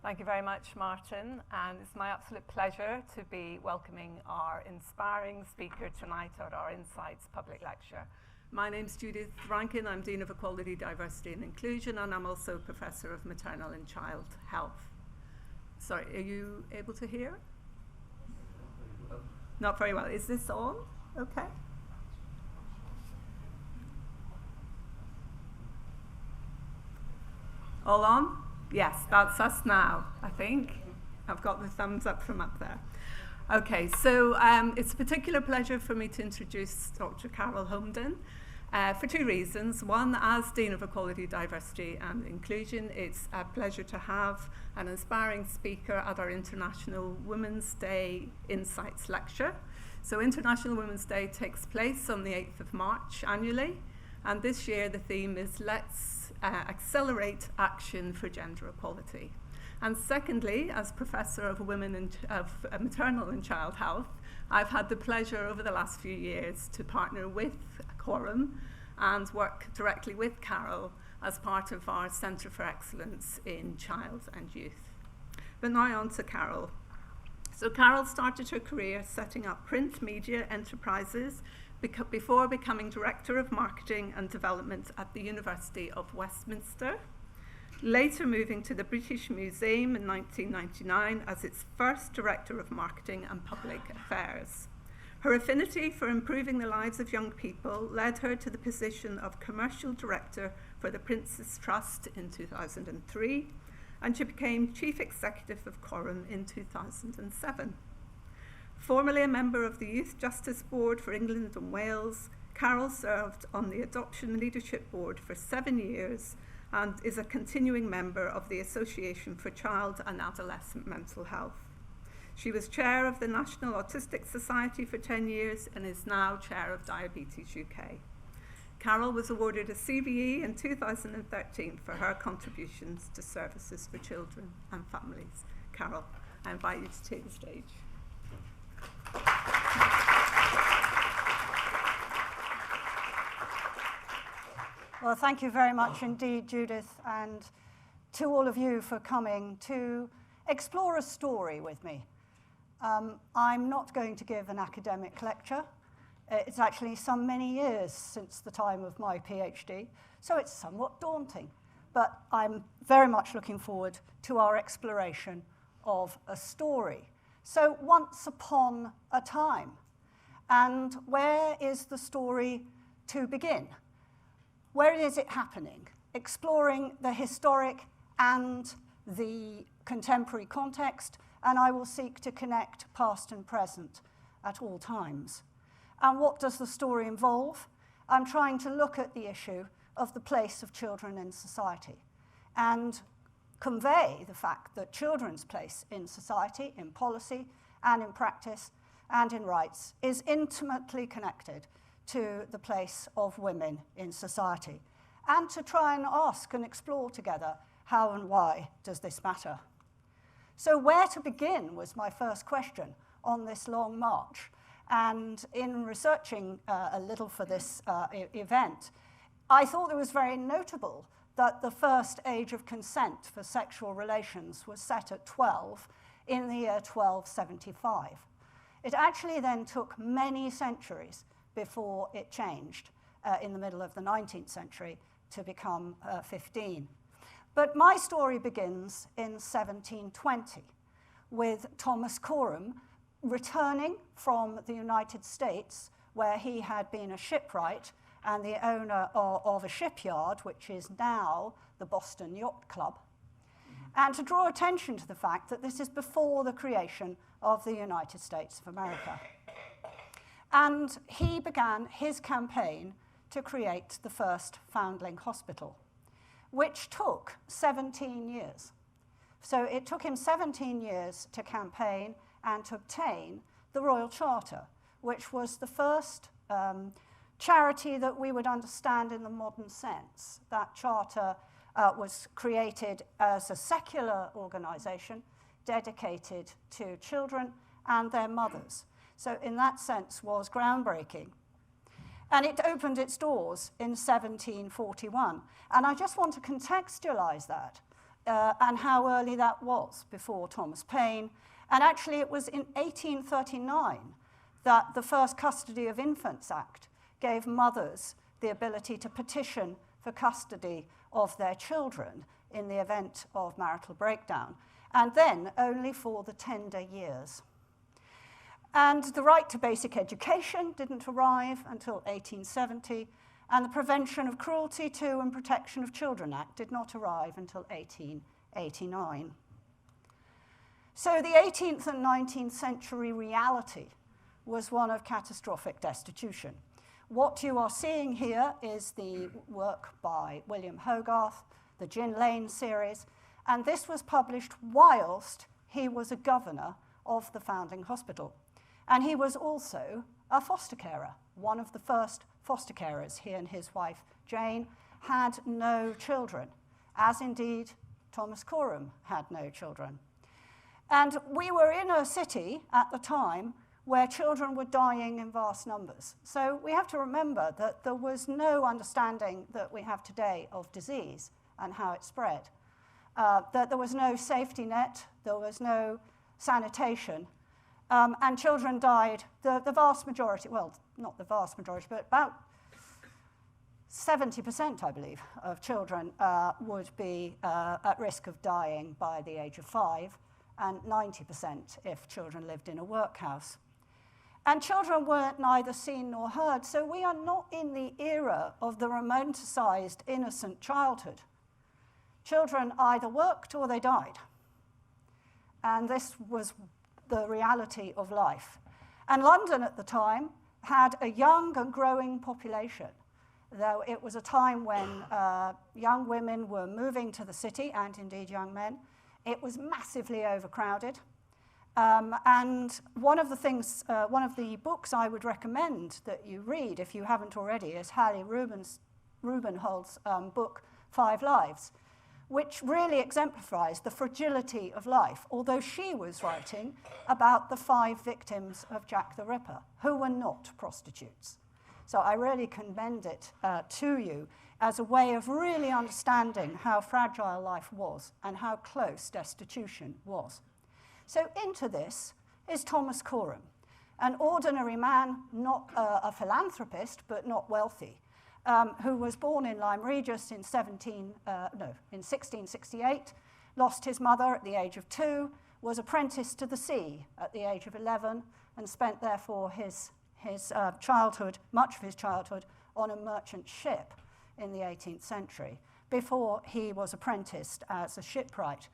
Thank you very much, Martin, and it's my absolute pleasure to be welcoming our inspiring speaker tonight at our Insights public lecture. My name's Judith Rankin. I'm Dean of Equality, Diversity and Inclusion, and I'm also Professor of Maternal and Child Health. Sorry, are you able to hear? Not very well. Is this on? Okay. All on? Yes, that's us now, I think. I've got the thumbs up from up there. Okay, so it's a particular pleasure for me to introduce Dr. Carol Homden for two reasons. One, as Dean of Equality, Diversity and Inclusion, it's a pleasure to have an inspiring speaker at our International Women's Day Insights lecture. So International Women's Day takes place on the 8th of March annually, and this year the theme is Let's accelerate action for gender equality. And secondly, as Professor of Maternal and Child Health, I've had the pleasure over the last few years to partner with Coram and work directly with Carol as part of our Centre for Excellence in Child and Youth. But now on to Carol. So Carol started her career setting up print media enterprises before becoming Director of Marketing and Development at the University of Westminster, later moving to the British Museum in 1999 as its first Director of Marketing and Public Affairs. Her affinity for improving the lives of young people led her to the position of Commercial Director for the Prince's Trust in 2003, and she became Chief Executive of Coram in 2007. Formerly a member of the Youth Justice Board for England and Wales, Carol served on the Adoption Leadership Board for 7 years and is a continuing member of the Association for Child and Adolescent Mental Health. She was chair of the National Autistic Society for 10 years and is now chair of Diabetes UK. Carol was awarded a CBE in 2013 for her contributions to services for children and families. Carol, I invite you to take the stage. Well, thank you very much indeed, Judith, and to all of you for coming to explore a story with me. I'm not going to give an academic lecture. It's actually some many years since the time of my PhD, so it's somewhat daunting. But I'm very much looking forward to our exploration of a story. So once upon a time. And where is the story to begin? Where is it happening? Exploring the historic and the contemporary context, and I will seek to connect past and present at all times. And what does the story involve? I'm trying to look at the issue of the place of children in society and convey the fact that children's place in society, in policy, and in practice, and in rights is intimately connected to the place of women in society, and to try and ask and explore together how and why does this matter. So where to begin was my first question on this long march. And in researching a little for this event, I thought it was very notable that the first age of consent for sexual relations was set at 12 in the year 1275. It actually then took many centuries before it changed in the middle of the 19th century to become 15. But my story begins in 1720 with Thomas Coram returning from the United States, where he had been a shipwright and the owner of a shipyard, which is now the Boston Yacht Club, and to draw attention to the fact that this is before the creation of the United States of America. And he began his campaign to create the first Foundling Hospital, which took 17 years. So it took him 17 years to campaign and to obtain the Royal Charter, which was the first charity that we would understand in the modern sense. That charter was created as a secular organization dedicated to children and their mothers. So in that sense was groundbreaking. And it opened its doors in 1741. And I just want to contextualize that and how early that was before Thomas Paine. And actually it was in 1839 that the First Custody of Infants Act gave mothers the ability to petition for custody of their children in the event of marital breakdown, and then only for the tender years. And the right to basic education didn't arrive until 1870, and the Prevention of Cruelty to and Protection of Children Act did not arrive until 1889. So the 18th and 19th century reality was one of catastrophic destitution. What you are seeing here is the work by William Hogarth, the Gin Lane series, and this was published whilst he was a governor of the Foundling Hospital. And he was also a foster carer, one of the first foster carers. He and his wife, Jane, had no children, as indeed Thomas Coram had no children. And we were in a city at the time where children were dying in vast numbers. So we have to remember that there was no understanding that we have today of disease and how it spread, that there was no safety net, there was no sanitation, and children died, the vast majority, well, not the vast majority, but about 70%, I believe, of children would be at risk of dying by the age of 5, and 90% if children lived in a workhouse. And children were neither seen nor heard, so we are not in the era of the romanticized innocent childhood. Children either worked or they died. And this was the reality of life. And London at the time had a young and growing population, though it was a time when young women were moving to the city, and indeed young men. It was massively overcrowded. And one of the books I would recommend that you read, if you haven't already, is Hallie Rubenhold's book, 5 Lives, which really exemplifies the fragility of life, although she was writing about the 5 victims of Jack the Ripper, who were not prostitutes. So I really commend it to you as a way of really understanding how fragile life was and how close destitution was. So into this is Thomas Coram, an ordinary man, not a philanthropist, but not wealthy, who was born in Lyme Regis in 1668, lost his mother at the age of 2, was apprenticed to the sea at the age of 11, and spent therefore his childhood, much of his childhood, on a merchant ship in the 18th century, before he was apprenticed as a shipwright.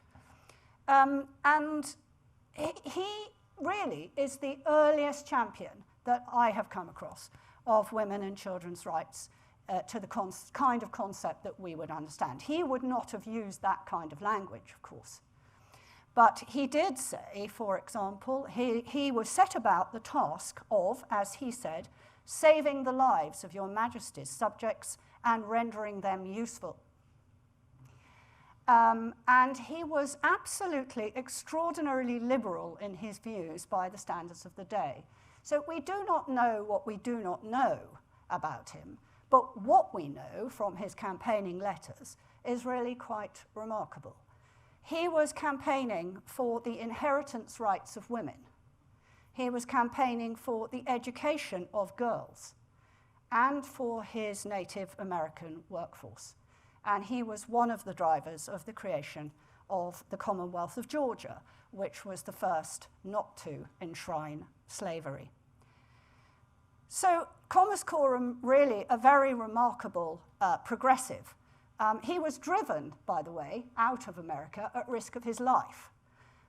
And he really is the earliest champion that I have come across of women and children's rights to the kind of concept that we would understand. He would not have used that kind of language, of course. But he did say, for example, he was set about the task of, as he said, saving the lives of your Majesty's subjects and rendering them useful. And he was absolutely extraordinarily liberal in his views by the standards of the day. So we do not know what we do not know about him, but what we know from his campaigning letters is really quite remarkable. He was campaigning for the inheritance rights of women. He was campaigning for the education of girls and for his Native American workforce. And he was one of the drivers of the creation of the Commonwealth of Georgia, which was the first not to enshrine slavery. So Thomas Coram, really a very remarkable progressive. He was driven, by the way, out of America at risk of his life.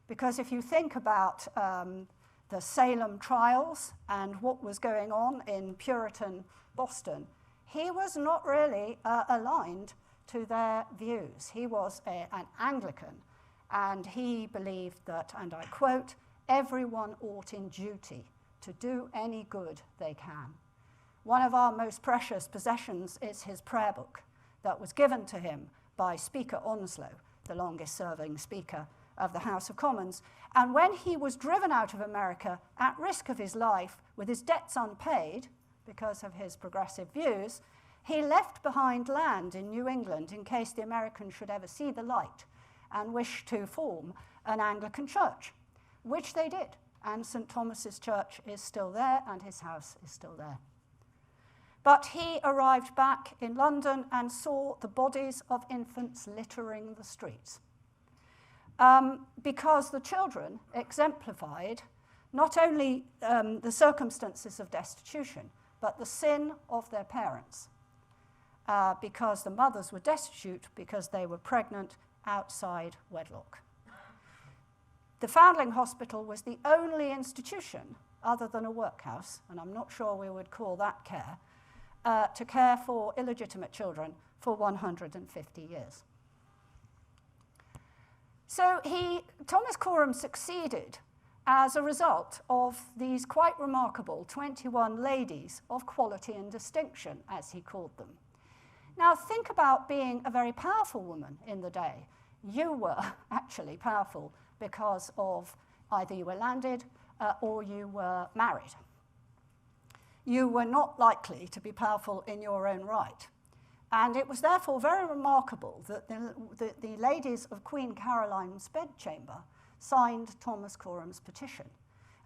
Because if you think about the Salem trials and what was going on in Puritan Boston, he was not really aligned to their views. He was an Anglican, and he believed that, and I quote, "everyone ought in duty to do any good they can." One of our most precious possessions is his prayer book that was given to him by Speaker Onslow, the longest-serving Speaker of the House of Commons. And when he was driven out of America at risk of his life with his debts unpaid because of his progressive views, he left behind land in New England in case the Americans should ever see the light. and wished to form an Anglican church, which they did. And St. Thomas's Church is still there, and his house is still there. But he arrived back in London and saw the bodies of infants littering the streets. Because the children exemplified not only the circumstances of destitution, but the sin of their parents. Because the mothers were destitute because they were pregnant outside wedlock. The Foundling Hospital was the only institution, other than a workhouse, and I'm not sure we would call that care, to care for illegitimate children for 150 years. So Thomas Coram succeeded as a result of these quite remarkable 21 ladies of quality and distinction, as he called them. Now think about being a very powerful woman in the day. You were actually powerful because of either you were landed or you were married. You were not likely to be powerful in your own right. And it was therefore very remarkable that the ladies of Queen Caroline's bedchamber signed Thomas Coram's petition.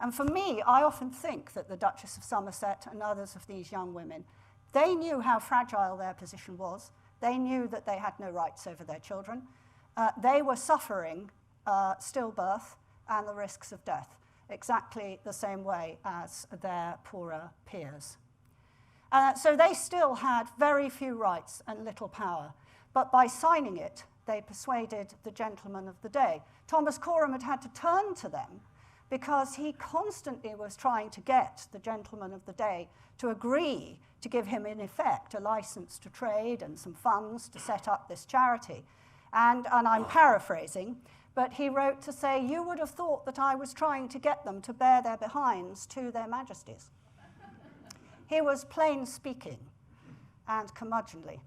And for me, I often think that the Duchess of Somerset and others of these young women, they knew how fragile their position was. They knew that they had no rights over their children. They were suffering stillbirth and the risks of death, exactly the same way as their poorer peers. So they still had very few rights and little power, but by signing it, they persuaded the gentlemen of the day. Thomas Coram had to turn to them because he constantly was trying to get the gentlemen of the day to agree to give him, in effect, a license to trade and some funds to set up this charity. And I'm paraphrasing, but he wrote to say, "You would have thought that I was trying to get them to bear their behinds to their majesties." He was plain speaking and curmudgeonly,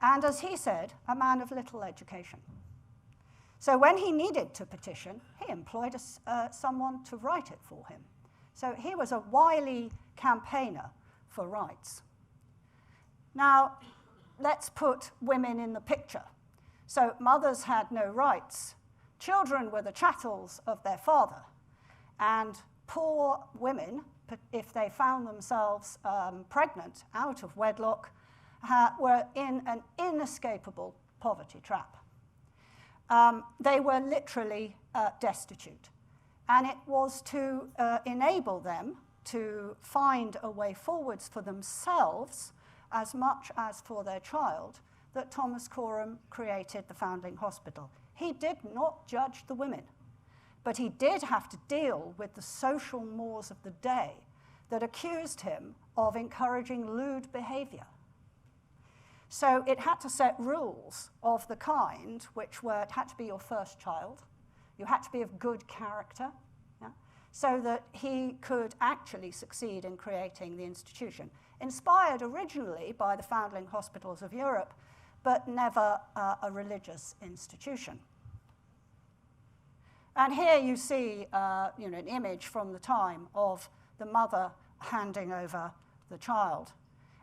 and as he said, a man of little education. So when he needed to petition, he employed someone to write it for him. So he was a wily campaigner for rights. Now, let's put women in the picture. So mothers had no rights. Children were the chattels of their father. And poor women, if they found themselves pregnant out of wedlock, were in an inescapable poverty trap. They were literally destitute. And it was to enable them to find a way forwards for themselves as much as for their child that Thomas Coram created the Foundling Hospital. He did not judge the women, but he did have to deal with the social mores of the day that accused him of encouraging lewd behavior. So it had to set rules of the kind which were, it had to be your first child, you had to be of good character, so that he could actually succeed in creating the institution. Inspired originally by the Foundling Hospitals of Europe, but never a religious institution. And here you see an image from the time of the mother handing over the child.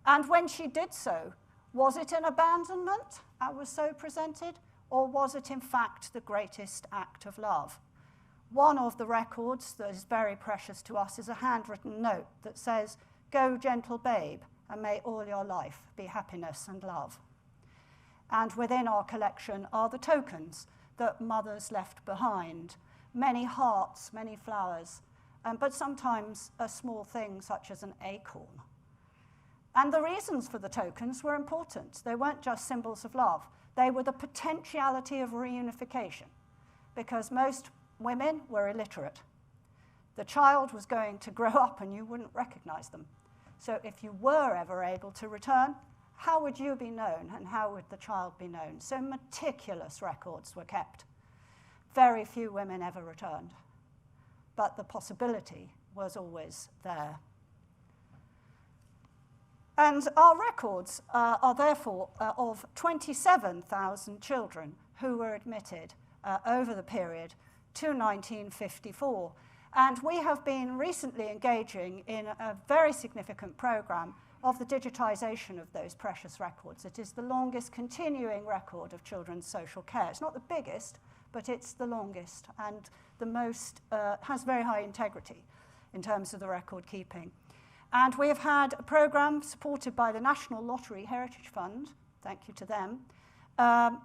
And when she did so, was it an abandonment that was so presented, or was it in fact the greatest act of love? One of the records that is very precious to us is a handwritten note that says, "Go, gentle babe, and may all your life be happiness and love." And within our collection are the tokens that mothers left behind. Many hearts, many flowers, but sometimes a small thing such as an acorn. And the reasons for the tokens were important. They weren't just symbols of love. They were the potentiality of reunification, because most women were illiterate. The child was going to grow up and you wouldn't recognize them. So if you were ever able to return, how would you be known and how would the child be known? So meticulous records were kept. Very few women ever returned, but the possibility was always there. And our records are therefore of 27,000 children who were admitted over the period to 1954. And we have been recently engaging in a very significant program of the digitization of those precious records. It is the longest continuing record of children's social care. It's not the biggest, but it's the longest and the most, has very high integrity in terms of the record keeping. And we have had a program supported by the National Lottery Heritage Fund, thank you to them,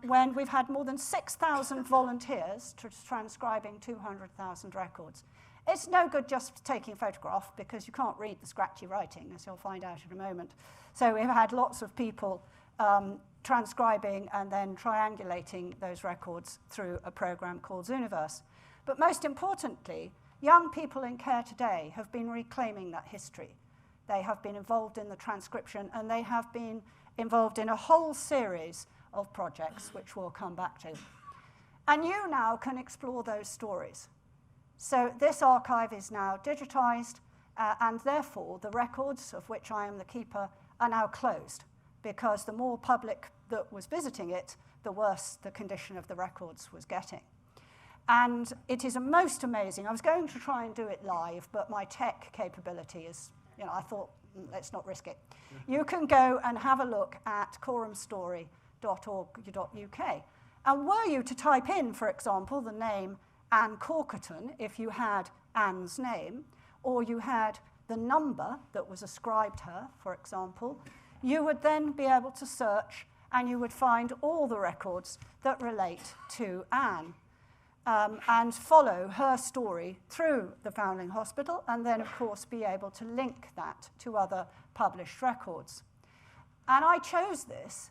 when we've had more than 6,000 volunteers transcribing 200,000 records. It's no good just taking a photograph because you can't read the scratchy writing, as you'll find out in a moment. So we've had lots of people transcribing and then triangulating those records through a program called Zooniverse. But most importantly, young people in care today have been reclaiming that history. They have been involved in the transcription, and they have been involved in a whole series of projects, which we'll come back to. And you now can explore those stories. So this archive is now digitized, and therefore the records, of which I am the keeper, are now closed, because the more public that was visiting it, the worse the condition of the records was getting. And it is a most amazing, I was going to try and do it live, but my tech capability is, I thought, let's not risk it. You can go and have a look at coramstory.org.uk. And were you to type in, for example, the name Anne Corkerton, if you had Anne's name, or you had the number that was ascribed her, for example, you would then be able to search and you would find all the records that relate to Anne. And follow her story through the Foundling Hospital, and then, of course, be able to link that to other published records. And I chose this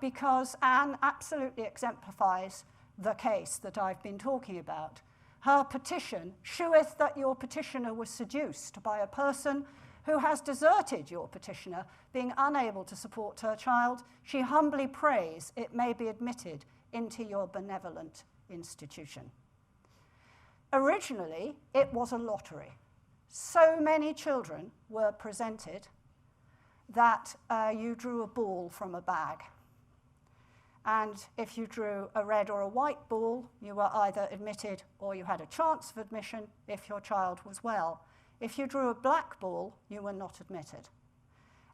because Anne absolutely exemplifies the case that I've been talking about. Her petition sheweth that your petitioner was seduced by a person who has deserted your petitioner, being unable to support her child. She humbly prays it may be admitted into your benevolent institution. Originally, it was a lottery. So many children were presented that you drew a ball from a bag. And if you drew a red or a white ball, you were either admitted or you had a chance of admission if your child was well. If you drew a black ball, you were not admitted.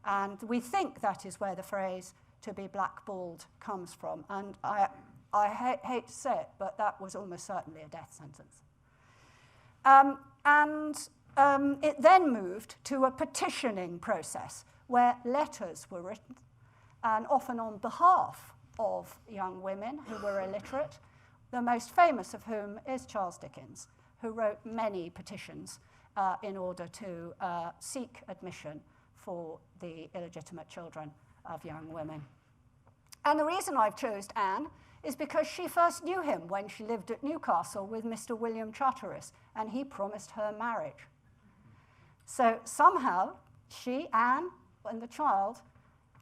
And we think that is where the phrase "to be blackballed" comes from. And I hate to say it, but that was almost certainly a death sentence. It then moved to a petitioning process where letters were written, and often on behalf of young women who were illiterate, the most famous of whom is Charles Dickens, who wrote many petitions in order to seek admission for the illegitimate children of young women. And the reason I've chosen Anne is because she first knew him when she lived at Newcastle with Mr. William Charteris, and he promised her marriage. So somehow, she, Anne, and the child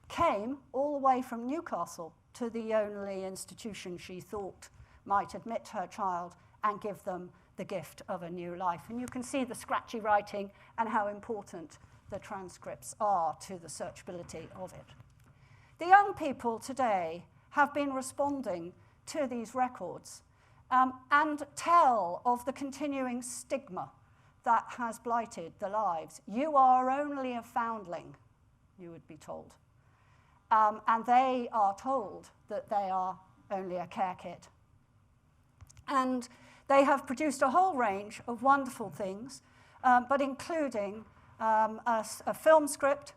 came all the way from Newcastle to the only institution she thought might admit her child and give them the gift of a new life. And you can see the scratchy writing and how important the transcripts are to the searchability of it. The young people today have been responding to these records and tell of the continuing stigma that has blighted the lives. You are only a foundling, you would be told. And they are told that they are only a care kit. And they have produced a whole range of wonderful things, but including a film script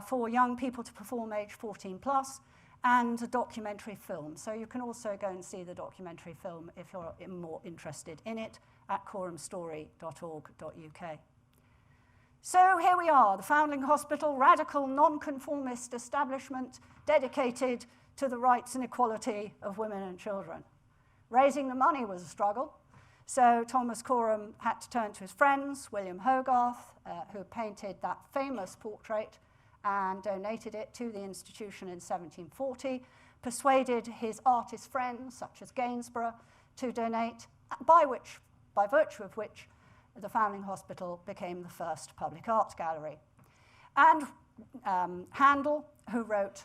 for young people to perform age 14 plus, and a documentary film. So you can also go and see the documentary film if you're more interested in it at coramstory.org.uk. So here we are, the Foundling Hospital, radical non-conformist establishment dedicated to the rights and equality of women and children. Raising the money was a struggle. So Thomas Coram had to turn to his friends, William Hogarth, who painted that famous portrait and donated it to the institution in 1740, persuaded his artist friends, such as Gainsborough, to donate, by virtue of which the Foundling Hospital became the first public art gallery. And Handel, who wrote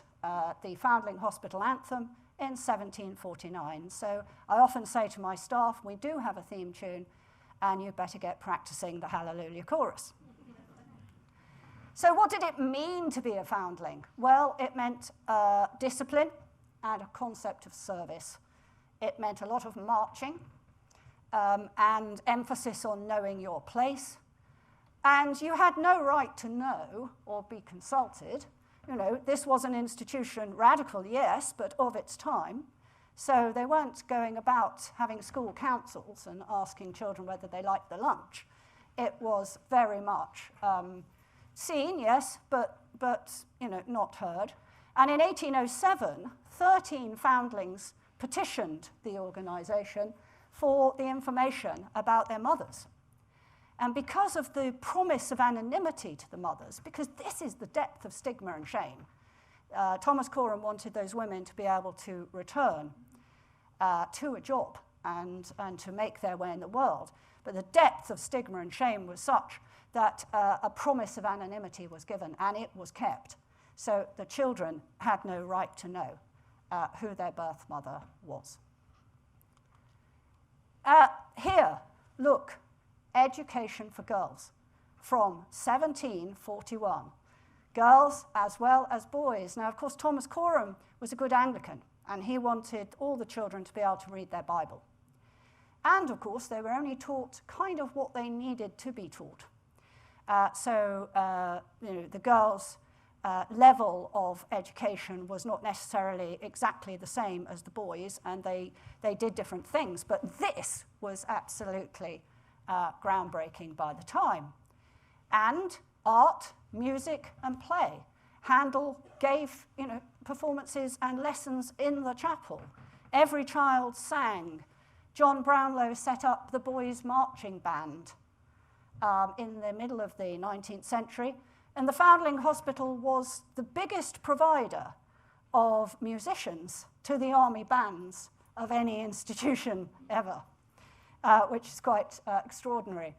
the Foundling Hospital anthem in 1749. So I often say to my staff, we do have a theme tune, and you better get practicing the Hallelujah chorus. So what did it mean to be a foundling? Well, it meant discipline and a concept of service. It meant a lot of marching and emphasis on knowing your place. And you had no right to know or be consulted. You know, this was an institution, radical, yes, but of its time. So they weren't going about having school councils and asking children whether they liked the lunch. It was very much seen, yes, but you know, not heard. And in 1807, 13 foundlings petitioned the organisation for the information about their mothers. And because of the promise of anonymity to the mothers, because this is the depth of stigma and shame, Thomas Coram wanted those women to be able to return to a job and to make their way in the world. But the depth of stigma and shame was such that a promise of anonymity was given, and it was kept. So the children had no right to know who their birth mother was. Here, look, education for girls from 1741. Girls as well as boys. Now, of course, Thomas Coram was a good Anglican, and he wanted all the children to be able to read their Bible. And, of course, they were only taught kind of what they needed to be taught. So you know, the girls' level of education was not necessarily exactly the same as the boys, and they did different things. But this was absolutely groundbreaking by the time. And art, music, and play. Handel gave, you know, performances and lessons in the chapel. Every child sang. John Brownlow set up the boys' marching band in the middle of the 19th century. And the Foundling Hospital was the biggest provider of musicians to the army bands of any institution ever, which is quite extraordinary.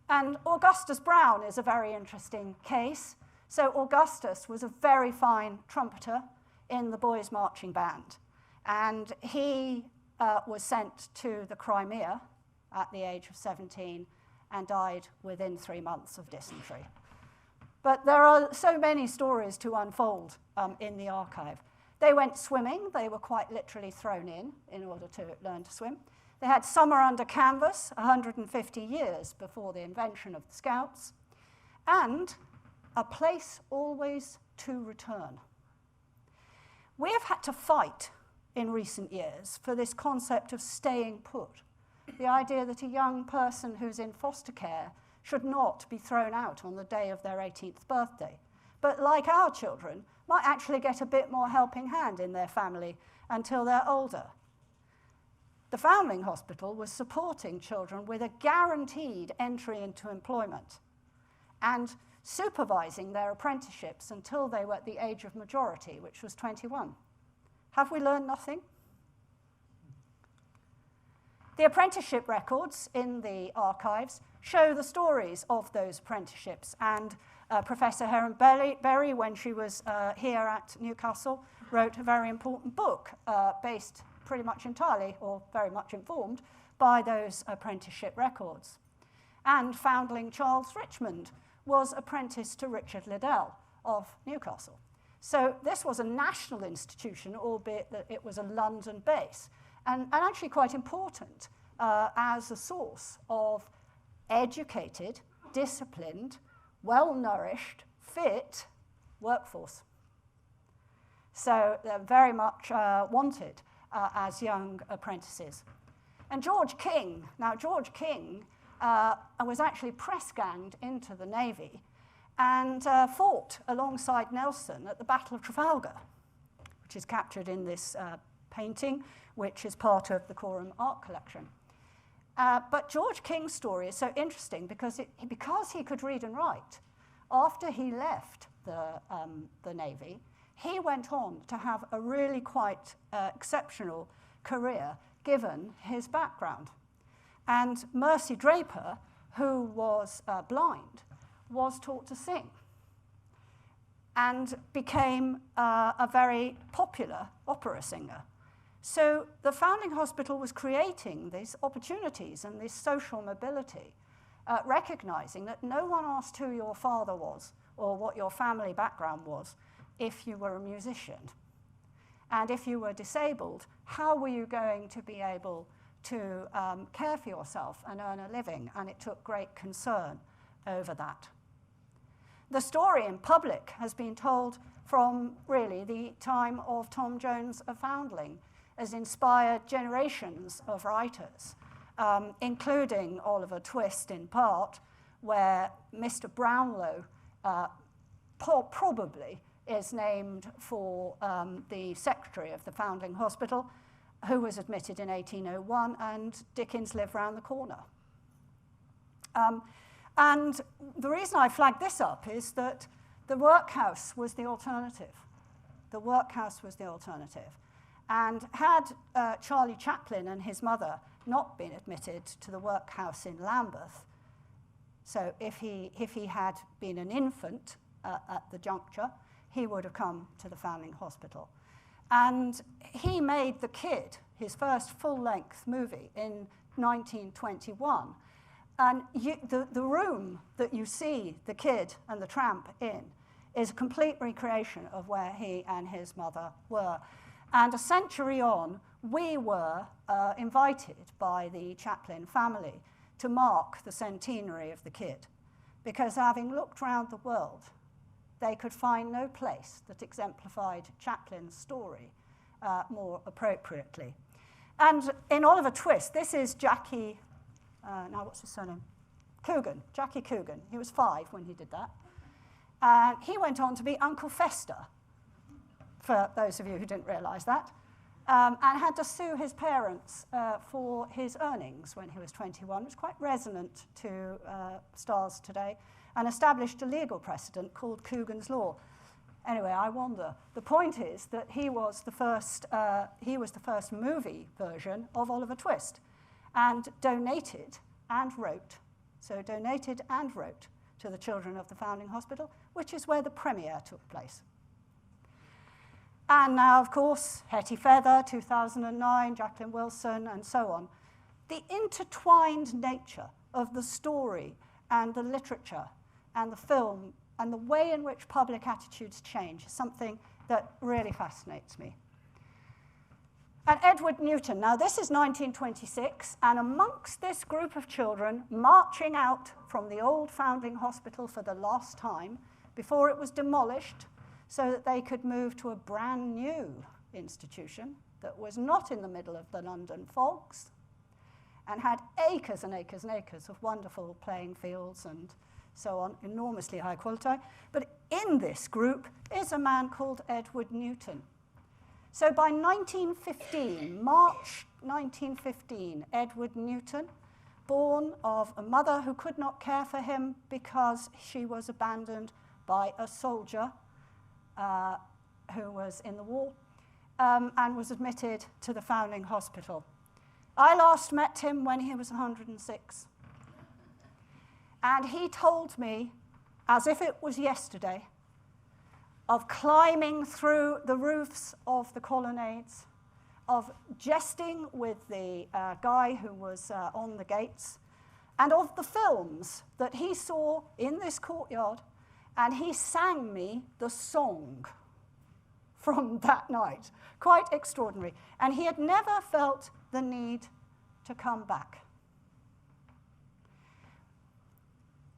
And Augustus Brown is a very interesting case. So Augustus was a very fine trumpeter in the boys' marching band. And he was sent to the Crimea at the age of 17 and died within 3 months of dysentery. But there are so many stories to unfold in the archive. They went swimming. They were quite literally thrown in order to learn to swim. They had summer under canvas 150 years before the invention of the Scouts, and a place always to return. We have had to fight in recent years for this concept of staying put, the idea that a young person who's in foster care should not be thrown out on the day of their 18th birthday, but like our children, might actually get a bit more helping hand in their family until they're older. The Foundling Hospital was supporting children with a guaranteed entry into employment and supervising their apprenticeships until they were at the age of majority, which was 21. Have we learned nothing? The apprenticeship records in the archives show the stories of those apprenticeships, and Professor Helen Berry, when she was here at Newcastle, wrote a very important book based pretty much entirely, or very much informed, by those apprenticeship records. And foundling Charles Richmond was apprenticed to Richard Liddell of Newcastle. So this was a national institution, albeit that it was a London base, and actually quite important as a source of educated, disciplined, well-nourished, fit workforce. So they're very much wanted as young apprentices. And George King, now George King was actually press-ganged into the Navy and fought alongside Nelson at the Battle of Trafalgar, which is captured in this painting, which is part of the Coram art collection. But George King's story is so interesting because he could read and write. After he left the Navy, he went on to have a really quite exceptional career given his background. And Mercy Draper, who was blind, was taught to sing and became a very popular opera singer. So the Foundling Hospital was creating these opportunities and this social mobility, recognizing that no one asked who your father was or what your family background was if you were a musician. And if you were disabled, how were you going to be able to care for yourself and earn a living? And it took great concern over that. The story in public has been told from really the time of Tom Jones of Foundling, has inspired generations of writers, including Oliver Twist in part, where Mr. Brownlow probably is named for the secretary of the Foundling Hospital, who was admitted in 1801, and Dickens lived round the corner. And the reason I flagged this up is that the workhouse was the alternative. The workhouse was the alternative. And had Charlie Chaplin and his mother not been admitted to the workhouse in Lambeth, so if he had been an infant at the juncture, he would have come to the Foundling Hospital. And he made The Kid, his first full-length movie, in 1921. And the room that you see the Kid and the Tramp in is a complete recreation of where he and his mother were. And a century on, we were invited by the Chaplin family to mark the centenary of the Kid, because having looked round the world, they could find no place that exemplified Chaplin's story more appropriately. And in Oliver Twist, this is Jackie, now what's his surname? Coogan, Jackie Coogan. He was 5 when he did that. And he went on to be Uncle Fester, for those of you who didn't realise that, and had to sue his parents for his earnings when he was 21, which is quite resonant to stars today, and established a legal precedent called Coogan's Law. Anyway, I wander. The point is that he was the first movie version of Oliver Twist, and donated and wrote to the children of the Foundling Hospital, which is where the premiere took place. And now, of course, Hetty Feather, 2009, Jacqueline Wilson, and so on. The intertwined nature of the story and the literature and the film and the way in which public attitudes change is something that really fascinates me. And Edward Newton, now this is 1926, and amongst this group of children marching out from the old Foundling Hospital for the last time, before it was demolished, so that they could move to a brand new institution that was not in the middle of the London fogs and had acres and acres and acres of wonderful playing fields and so on, enormously high quality. But in this group is a man called Edward Newton. So by 1915, March 1915, Edward Newton, born of a mother who could not care for him because she was abandoned by a soldier who was in the war, and was admitted to the Foundling Hospital. I last met him when he was 106. And he told me, as if it was yesterday, of climbing through the roofs of the colonnades, of jesting with the guy who was on the gates, and of the films that he saw in this courtyard. And he sang me the song from that night. Quite extraordinary. And he had never felt the need to come back.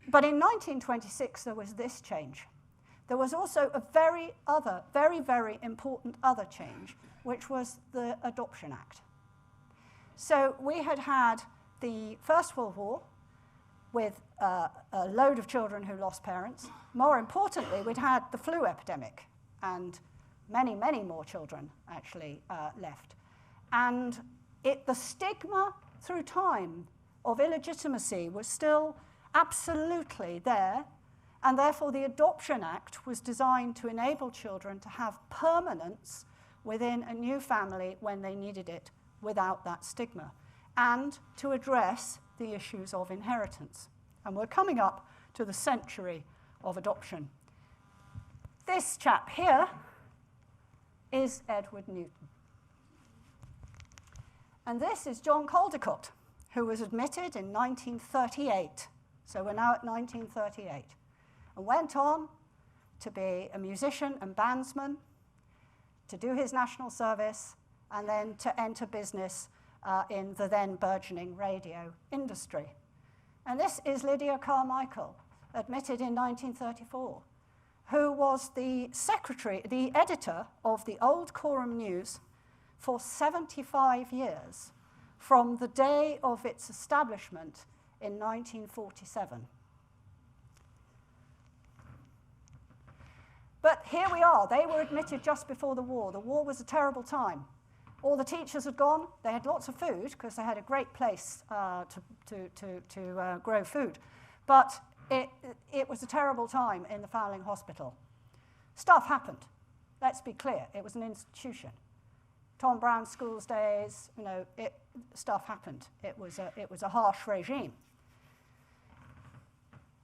But in 1926, there was this change. There was also a very, very important other change, which was the Adoption Act. So we had had the First World War with a load of children who lost parents. More importantly, we'd had the flu epidemic, and many, many more children actually left. And the stigma through time of illegitimacy was still absolutely there, and therefore the Adoption Act was designed to enable children to have permanence within a new family when they needed it without that stigma, and to address the issues of inheritance. And we're coming up to the century of adoption. This chap here is Edward Newton. And this is John Caldecott, who was admitted in 1938. So we're now at 1938. And went on to be a musician and bandsman, to do his national service, and then to enter business in the then burgeoning radio industry. And this is Lydia Carmichael, admitted in 1934, who was the secretary, the editor of the old Coram News for 75 years, from the day of its establishment in 1947. But here we are. They were admitted just before the war. The war was a terrible time. All the teachers had gone. They had lots of food because they had a great place to grow food. But it was a terrible time in the Foundling Hospital. Stuff happened. Let's be clear. It was an institution. Tom Brown's schools days, stuff happened. It was a harsh regime.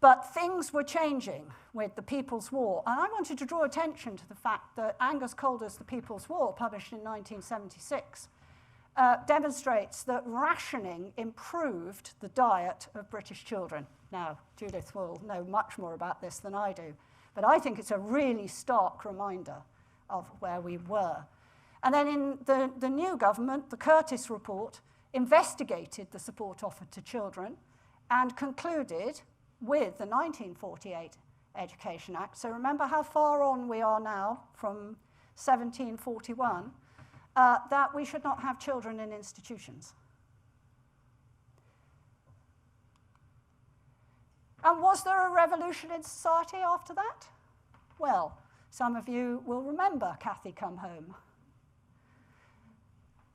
But things were changing with the People's War. And I wanted to draw attention to the fact that Angus Calder's The People's War, published in 1976, demonstrates that rationing improved the diet of British children. Now, Judith will know much more about this than I do, but I think it's a really stark reminder of where we were. And then in the new government, the Curtis Report investigated the support offered to children and concluded with the 1948 Education Act. So remember how far on we are now from 1741, that we should not have children in institutions. And was there a revolution in society after that? Well, some of you will remember Cathy Come Home.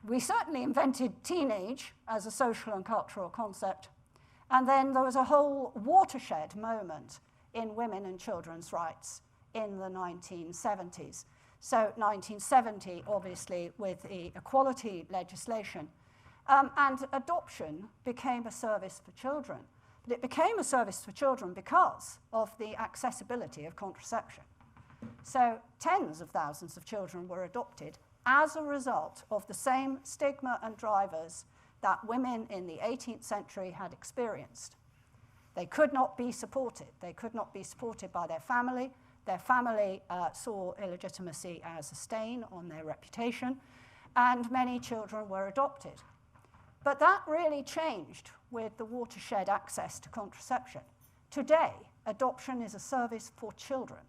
We certainly invented teenage as a social and cultural concept. And then there was a whole watershed moment in women and children's rights in the 1970s. So 1970, obviously, with the equality legislation. And adoption became a service for children. But it became a service for children because of the accessibility of contraception. So tens of thousands of children were adopted as a result of the same stigma and drivers that women in the 18th century had experienced. They could not be supported. They could not be supported by their family. Their family saw illegitimacy as a stain on their reputation, and many children were adopted. But that really changed with the watershed access to contraception. Today, adoption is a service for children.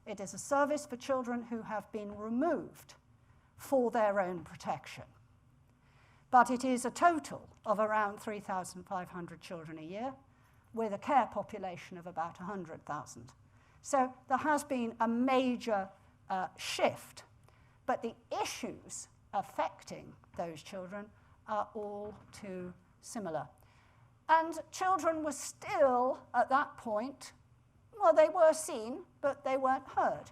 It is a service for children who have been removed for their own protection. But it is a total of around 3,500 children a year, with a care population of about 100,000. So there has been a major shift, but the issues affecting those children are all too similar. And children were still, at that point, well, they were seen, but they weren't heard.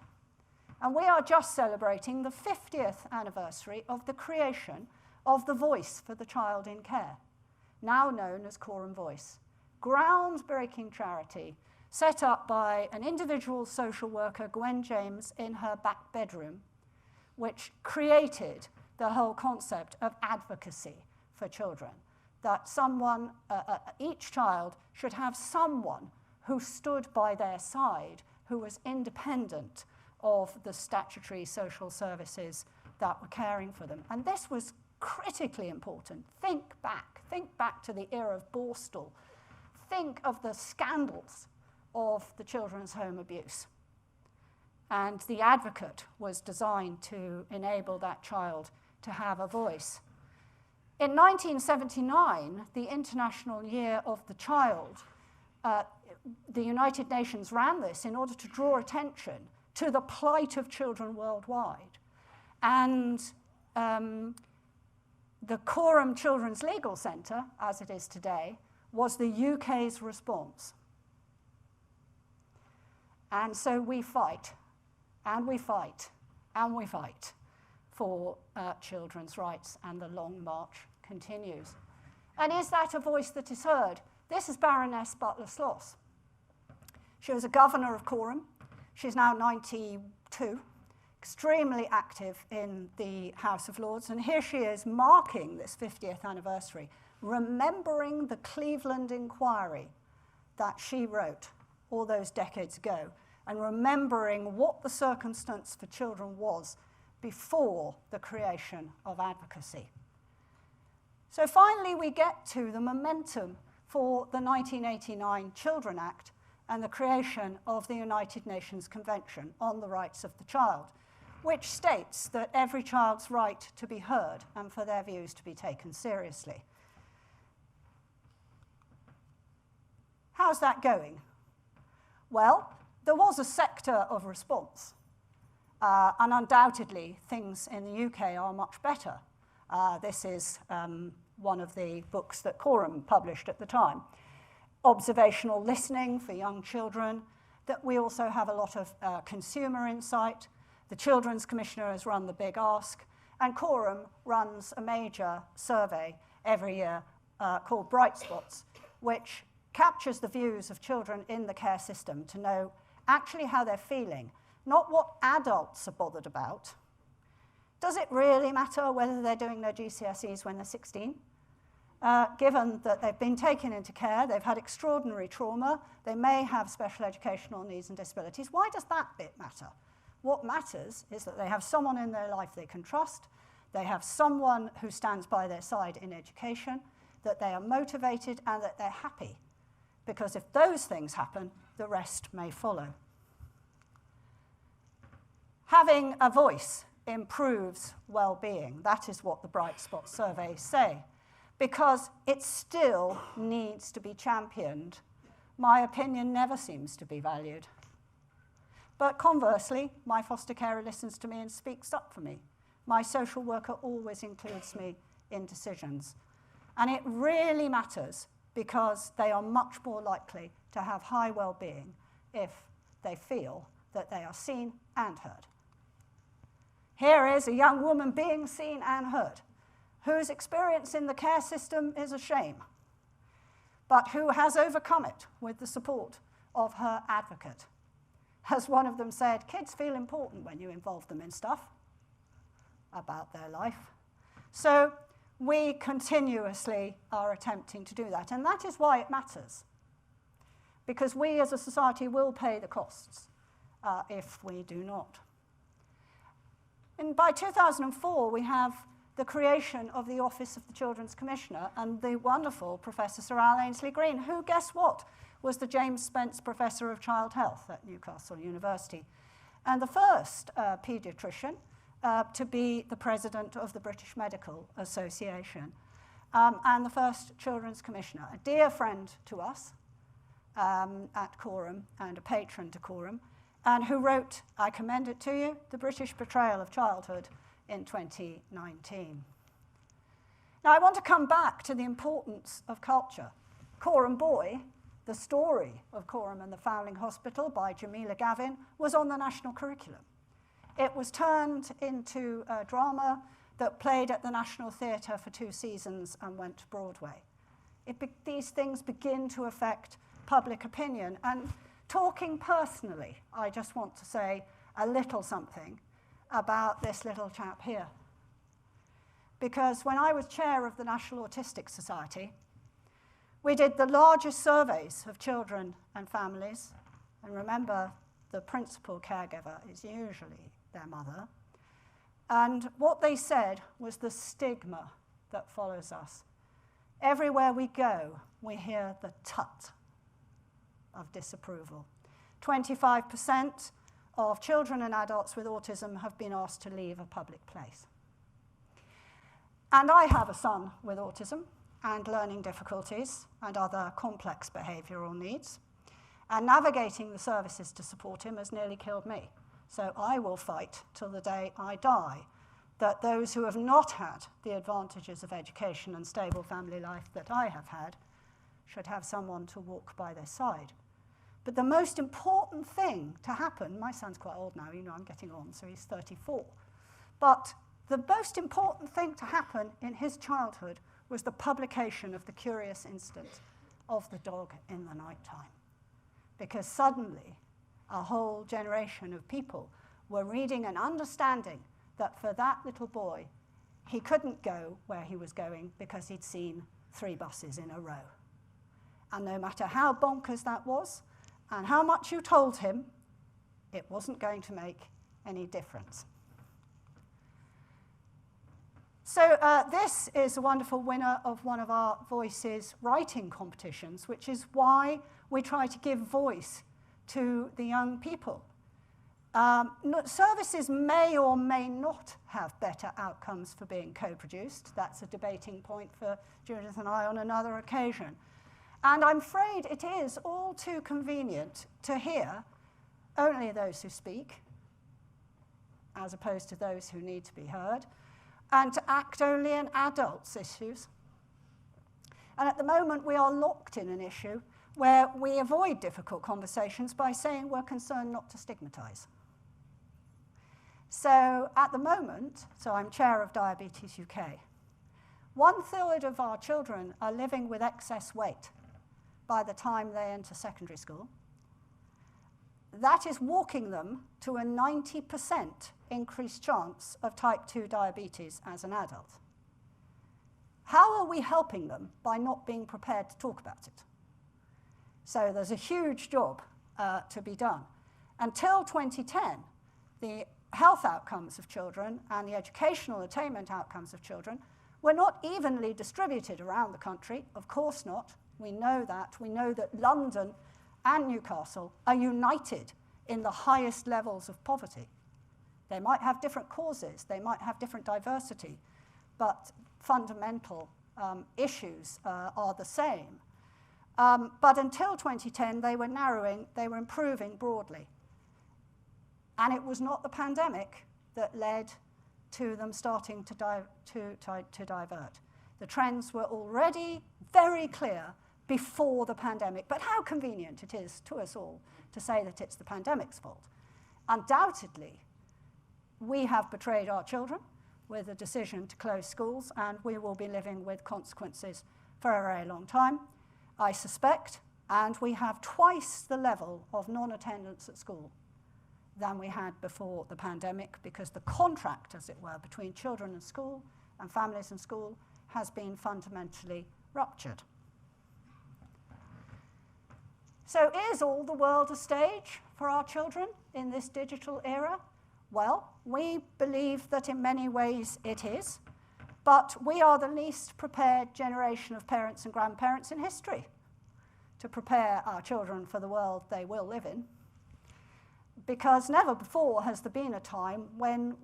And we are just celebrating the 50th anniversary of the creation of the Voice for the Child in Care, now known as Coram Voice. Groundbreaking charity set up by an individual social worker, Gwen James, in her back bedroom, which created the whole concept of advocacy for children, that someone, each child should have someone who stood by their side, who was independent of the statutory social services that were caring for them. And this was critically important. Think back to the era of Borstal. Think of the scandals of the children's home abuse. And the advocate was designed to enable that child to have a voice. In 1979, the International Year of the Child, the United Nations ran this in order to draw attention to the plight of children worldwide. And the Coram Children's Legal Centre, as it is today, was the UK's response. And so we fight, and we fight, and we fight for children's rights, and the long march continues. And is that a voice that is heard? This is Baroness Butler-Sloss. She was a governor of Coram. She's now 92, extremely active in the House of Lords. And here she is marking this 50th anniversary, remembering the Cleveland Inquiry that she wrote all those decades ago, and remembering what the circumstance for children was before the creation of advocacy. So finally, we get to the momentum for the 1989 Children Act and the creation of the United Nations Convention on the Rights of the Child, which states that every child's right to be heard and for their views to be taken seriously. How's that going? Well, there was a sector of response, and undoubtedly things in the UK are much better. This is one of the books that Coram published at the time. Observational listening for young children, that we also have a lot of consumer insight. The Children's Commissioner has run the Big Ask, and Coram runs a major survey every year called Bright Spots, which captures the views of children in the care system to know actually how they're feeling, not what adults are bothered about. Does it really matter whether they're doing their GCSEs when they're 16? Given that they've been taken into care, they've had extraordinary trauma, they may have special educational needs and disabilities. Why does that bit matter? What matters is that they have someone in their life they can trust, they have someone who stands by their side in education, that they are motivated and that they're happy. Because if those things happen, the rest may follow. Having a voice improves well-being. That is what the Bright Spot surveys say. Because it still needs to be championed. My opinion never seems to be valued. But conversely, my foster carer listens to me and speaks up for me. My social worker always includes me in decisions. And it really matters because they are much more likely to have high well-being if they feel that they are seen and heard. Here is a young woman being seen and heard, whose experience in the care system is a shame, but who has overcome it with the support of her advocate. As one of them said, kids feel important when you involve them in stuff about their life. So we continuously are attempting to do that, and that is why it matters, because we as a society will pay the costs if we do not. And by 2004, we have the creation of the Office of the Children's Commissioner and the wonderful Professor Sir Al Ainsley-Green, who, guess what, was the James Spence Professor of Child Health at Newcastle University, and the first paediatrician to be the president of the British Medical Association, and the first Children's Commissioner, a dear friend to us at Coram and a patron to Coram, and who wrote, I commend it to you, The British Portrayal of Childhood in 2019. Now I want to come back to the importance of culture. Coram Boy, the story of Coram and the Foundling Hospital by Jamila Gavin, was on the national curriculum. It was turned into a drama that played at the National Theatre for 2 seasons and went to Broadway. These things begin to affect public opinion. And talking personally, I just want to say a little something about this little chap here. Because when I was chair of the National Autistic Society, we did the largest surveys of children and families. And remember, the principal caregiver is usually their mother. And what they said was the stigma that follows us. Everywhere we go, we hear the tut of disapproval. 25% of children and adults with autism have been asked to leave a public place. And I have a son with autism and learning difficulties and other complex behavioral needs. And navigating the services to support him has nearly killed me. So I will fight till the day I die that those who have not had the advantages of education and stable family life that I have had should have someone to walk by their side. But the most important thing to happen, my son's quite old now, you know I'm getting on, so he's 34. But the most important thing to happen in his childhood was the publication of the curious incident of the dog in the night time. Because suddenly, a whole generation of people were reading and understanding that for that little boy, he couldn't go where he was going because he'd seen 3 buses in a row. And no matter how bonkers that was, and how much you told him, it wasn't going to make any difference. So this is a wonderful winner of one of our Voices writing competitions, which is why we try to give voice to the young people. Services may or may not have better outcomes for being co-produced. That's a debating point for Judith and I on another occasion. And I'm afraid it is all too convenient to hear only those who speak, as opposed to those who need to be heard, and to act only in adults' issues. And at the moment, we are locked in an issue where we avoid difficult conversations by saying we're concerned not to stigmatize. So at the moment, so I'm chair of Diabetes UK, 1/3 of our children are living with excess weight by the time they enter secondary school. That is walking them to a 90% increased chance of type 2 diabetes as an adult. How are we helping them by not being prepared to talk about it? So there's a huge job to be done. Until 2010, the health outcomes of children and the educational attainment outcomes of children were not evenly distributed around the country. Of course not. We know that. We know that London and Newcastle are united in the highest levels of poverty. They might have different causes, they might have different diversity, but fundamental issues are the same. But until 2010, they were narrowing, they were improving broadly. And it was not the pandemic that led to them starting to divert. The trends were already very clear before the pandemic, but how convenient it is to us all to say that it's the pandemic's fault. Undoubtedly, we have betrayed our children with a decision to close schools, and we will be living with consequences for a very long time, I suspect, and we have twice the level of non-attendance at school than we had before the pandemic, because the contract, as it were, between children and school and families and school has been fundamentally ruptured. So is all the world a stage for our children in this digital era? Well, we believe that in many ways it is, but we are the least prepared generation of parents and grandparents in history to prepare our children for the world they will live in, because never before has there been a time when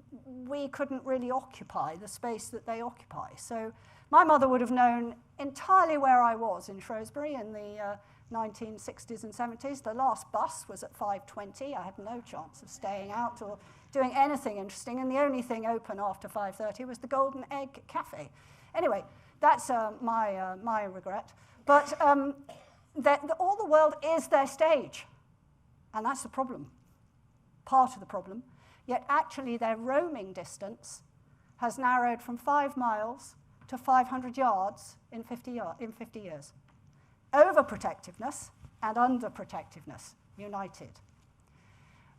we couldn't really occupy the space that they occupy. So my mother would have known entirely where I was in Shrewsbury in the 1960s and 70s. The last bus was at 5:20. I had no chance of staying out or doing anything interesting, and the only thing open after 5:30 was the Golden Egg Cafe. Anyway, that's my regret. But all the world is their stage, and that's the problem, part of the problem. Yet actually their roaming distance has narrowed from 5 miles to 500 yards in 50 years. Overprotectiveness and underprotectiveness united.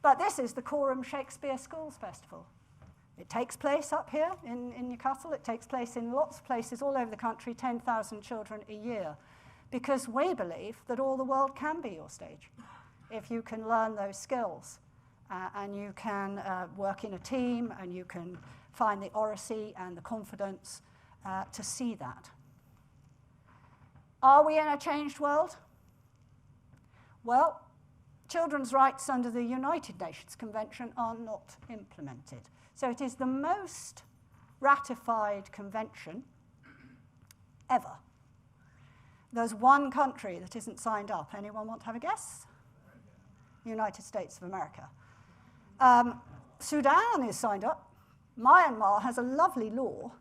But this is the Coram Shakespeare Schools Festival. It takes place up here in Newcastle. It takes place in lots of places all over the country, 10,000 children a year, because we believe that all the world can be your stage if you can learn those skills and you can work in a team and you can find the oracy and the confidence to see that. Are we in a changed world? Well, children's rights under the United Nations Convention are not implemented. So it is the most ratified convention ever. There's one country that isn't signed up. Anyone want to have a guess? United States of America. Sudan is signed up. Myanmar has a lovely law,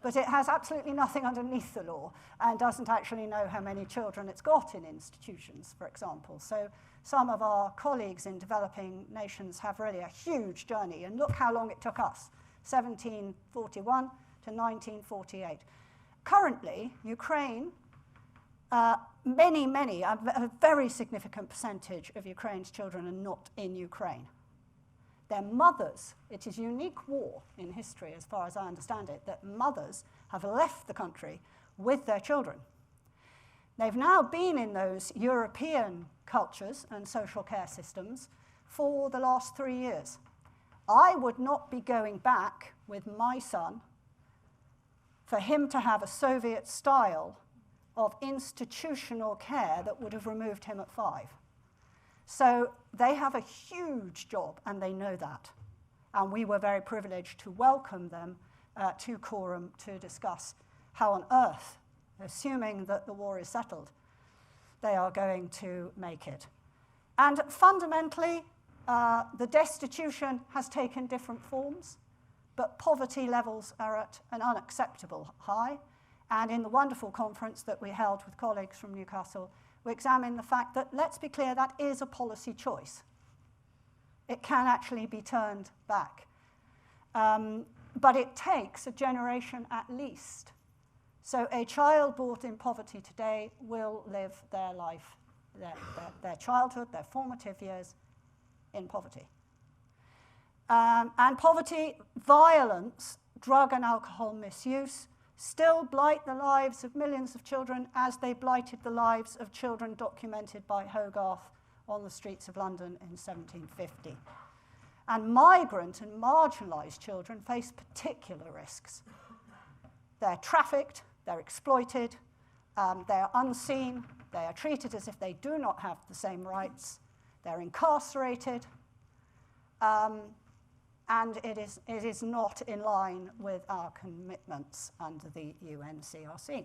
but it has absolutely nothing underneath the law and doesn't actually know how many children it's got in institutions, for example. So some of our colleagues in developing nations have really a huge journey, and look how long it took us, 1741 to 1948. Currently, Ukraine, a very significant percentage of Ukraine's children are not in Ukraine. Their mothers, it is a unique war in history, as far as I understand it, that mothers have left the country with their children. They've now been in those European cultures and social care systems for the last 3 years. I would not be going back with my son for him to have a Soviet style of institutional care that would have removed him at 5. So they have a huge job, and they know that. And we were very privileged to welcome them to Coram to discuss how on earth, assuming that the war is settled, they are going to make it. And fundamentally, the destitution has taken different forms, but poverty levels are at an unacceptable high. And in the wonderful conference that we held with colleagues from Newcastle, we examined the fact that, let's be clear, that is a policy choice. It can actually be turned back. But it takes a generation at least. So a child born in poverty today will live their life, their childhood, their formative years in poverty. And poverty, violence, drug and alcohol misuse still blight the lives of millions of children as they blighted the lives of children documented by Hogarth on the streets of London in 1750. And migrant and marginalised children face particular risks. They're trafficked, they're exploited, they're unseen, they are treated as if they do not have the same rights, they're incarcerated, and it is not in line with our commitments under the UNCRC.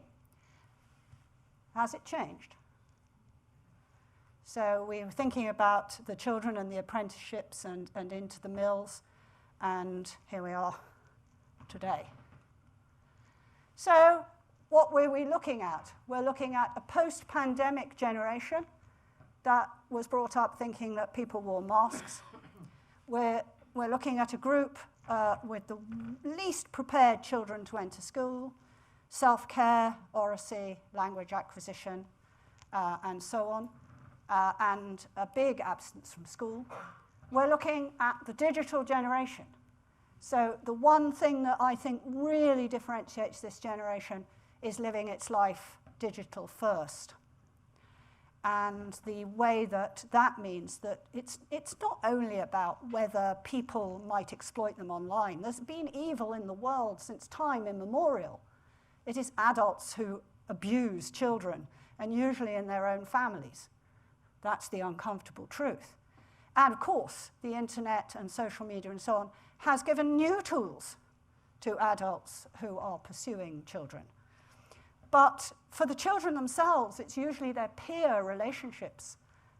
Has it changed? So we were thinking about the children and the apprenticeships and into the mills, and here we are today. So what were we looking at? We're looking at a post-pandemic generation that was brought up thinking that people wore masks. We're looking at a group with the least prepared children to enter school, self-care, oracy, language acquisition, and so on, and a big absence from school. We're looking at the digital generation. So the one thing that I think really differentiates this generation is living its life digital first. And the way that means that it's not only about whether people might exploit them online. There's been evil in the world since time immemorial. It is adults who abuse children, and usually in their own families. That's the uncomfortable truth. And of course, the internet and social media and so on has given new tools to adults who are pursuing children. But for the children themselves, it's usually their peer relationships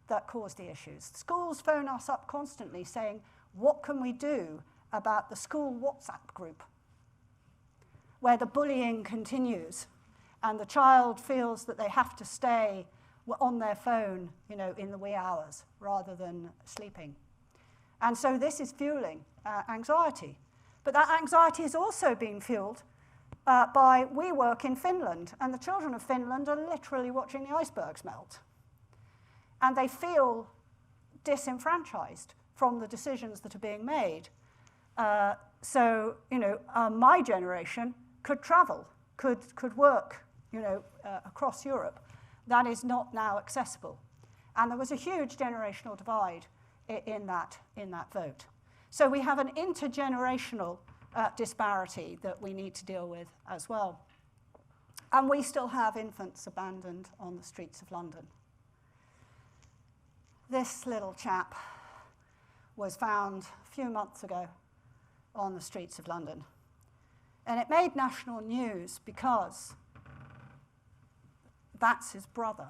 that cause the issues. Schools phone us up constantly saying, what can we do about the school WhatsApp group, where the bullying continues and the child feels that they have to stay on their phone, in the wee hours rather than sleeping. And so this is fueling anxiety. But that anxiety is also being fueled by we work in Finland, and the children of Finland are literally watching the icebergs melt. And they feel disenfranchised from the decisions that are being made. So my generation could travel, could work, across Europe. That is not now accessible. And there was a huge generational divide in that vote. So we have an intergenerational disparity that we need to deal with as well. And we still have infants abandoned on the streets of London. This little chap was found a few months ago on the streets of London. And it made national news because that's his brother,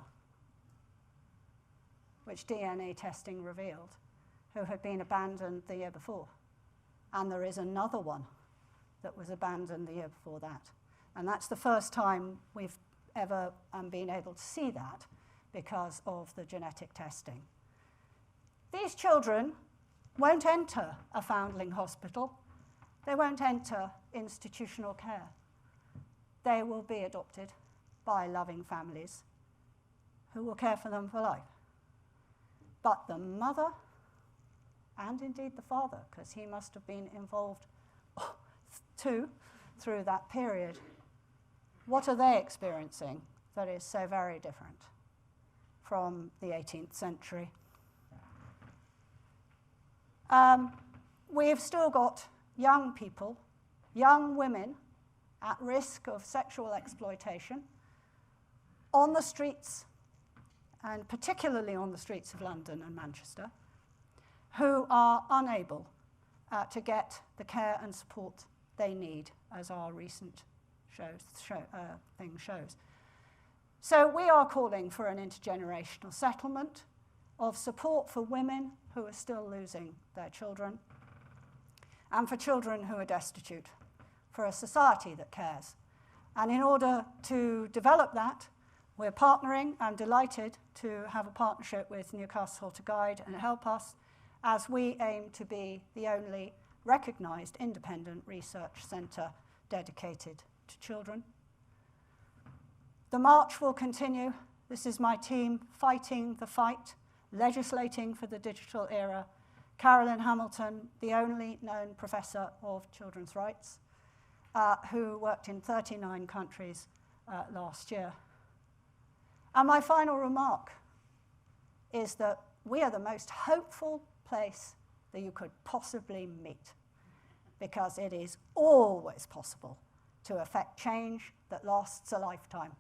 which DNA testing revealed, who had been abandoned the year before. And there is another one that was abandoned the year before that. And that's the first time we've ever been able to see that because of the genetic testing. These children won't enter a Foundling Hospital. They won't enter institutional care. They will be adopted by loving families who will care for them for life. But the mother, and indeed the father, because he must have been involved too through that period, what are they experiencing that is so very different from the 18th century? We've still got young people, young women, at risk of sexual exploitation on the streets, and particularly on the streets of London and Manchester, who are unable to get the care and support they need, as our recent thing shows. So we are calling for an intergenerational settlement of support for women who are still losing their children, and for children who are destitute, for a society that cares. And in order to develop that, we're partnering. I'm delighted to have a partnership with Newcastle to guide and help us as we aim to be the only recognised independent research centre dedicated to children. The march will continue. This is my team fighting the fight, legislating for the digital era. Carolyn Hamilton, the only known professor of children's rights, who worked in 39 countries last year. And my final remark is that we are the most hopeful place that you could possibly meet, because it is always possible to effect change that lasts a lifetime.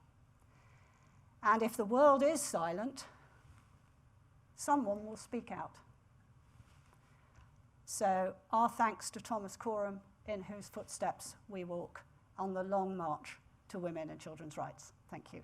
And if the world is silent, someone will speak out. So our thanks to Thomas Coram, in whose footsteps we walk on the long march to women and children's rights. Thank you.